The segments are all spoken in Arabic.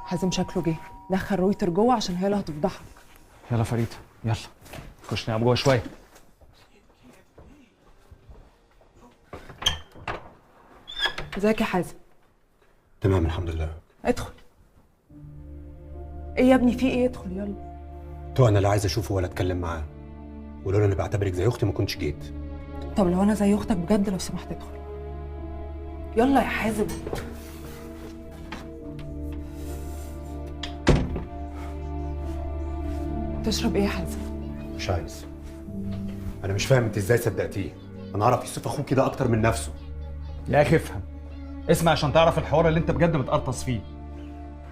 حازم شكله جه. دخل رويتر جوه عشان هي اللي هتفضحك. يلا فريدة يلا خش نلعب جوه شويه. ازيك يا حازم؟ تمام الحمد لله. ادخل. ايه يا ابني في ايه؟ ادخل يلا. تو انا لا عايز اشوفه ولا اتكلم معاه، ولولا اني بعتبرك زي اختي ما كنتش جيت. طب لو انا زي اختك بجد لو سمحت ادخل. يلا يا حازم. تشرب ايه يا حازم؟ مش عايز. انا مش فاهم انت ازاي صدقتيه. انا اعرف يوسف اخوك كده اكتر من نفسه. يا اخي افهم اسمع عشان تعرف الحوار اللي انت بجد بتقرطص فيه.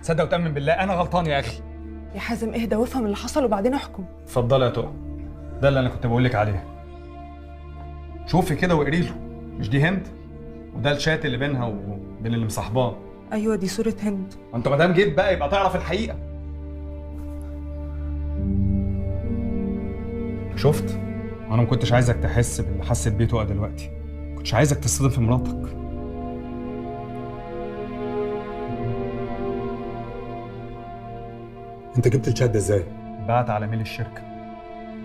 صدق وتأمن بالله انا غلطان يا اخي. يا حازم اهدى وافهم اللي حصل وبعدين احكم. اتفضلي يا تقى، ده اللي انا كنت بقول لك عليه. شوفي كده واقري له. مش دي هند؟ وده الشات اللي بينها وبين اللي مصاحباه. ايوه دي صورة هند. وانت ما دام جيت بقى يبقى تعرف الحقيقه. شفت؟ انا ما كنتش عايزك تحس باللي حسيت بيه تقى دلوقتي. ما كنتش عايزك تصدم في مراتك. انت جبت الشات ده ازاي؟ بعت على ميل الشركه.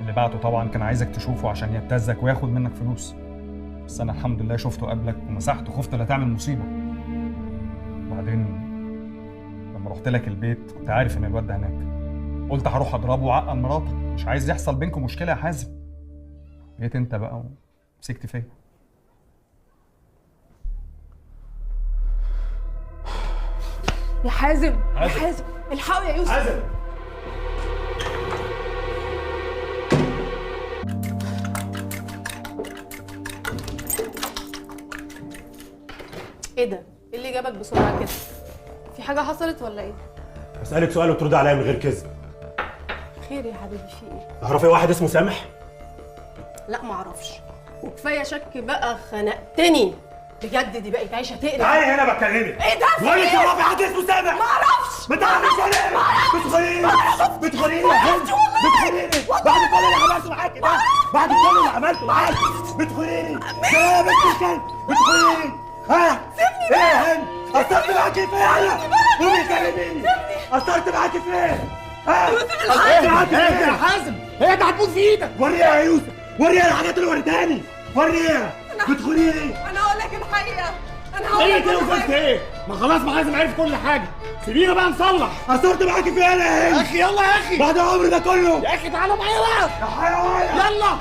اللي بعته طبعا كان عايزك تشوفه عشان يبتزك وياخد منك فلوس. بس انا الحمد لله شفته قبلك ومسحته، خفت لا تعمل مصيبه. وبعدين لما رحت لك البيت كنت عارف ان الواد ده هناك. قلت هروح اضربه وعقل مراتك، مش عايز يحصل بينكم مشكله يا حازم. جيت انت بقى ومسكت فيا. يا حازم يا حازم الحقوا يا يوسف. حازم ايه ده؟ ايه اللي جابك بسرعه كده؟ في حاجه حصلت ولا ايه؟ اسالك سؤال وترد عليا من غير كذب. خير يا حبيبي في ايه؟ تعرفي واحد اسمه سامح؟ لا معرفش، وكفايه شك بقى، خنقتني بجد. دي بقت عايشه تقلق. تعالي هنا بكلمك. ايه ده؟ بقول لك تعرفي حد اسمه سامح؟ معرفش. ما تعرفيش ولا ايه؟ بتخونيني يا هند. بتخونيني بعد كل اللي عملته معاكي ده. بعد كل اللي عملته معاكي بتخونيني. يا بنت الكلب بتخونيني. ها؟ ايه يا هند؟ قصرت معاكي فين انا؟ قومي كلميني. قصرت معاكي فين؟ ها؟ قصرت معاكي فين؟ يا حازم هي ده هتموت في ايدك. وريها يا يوسف، وريها الحاجات اللي وريتهاني. وريها. بتخونيني. انا هقول لك الحقيقه. انا هقول ايه لك كده وفلت ايه؟ ما خلاص ما حازم عارف كل حاجه. سيبينا بقى نصلح. قصرت معاكي فين يا هند؟ يا اخي يلا يا اخي. بعد العمر ده كله يا اخي تعالوا معايا بقى. يا حيوان. يلا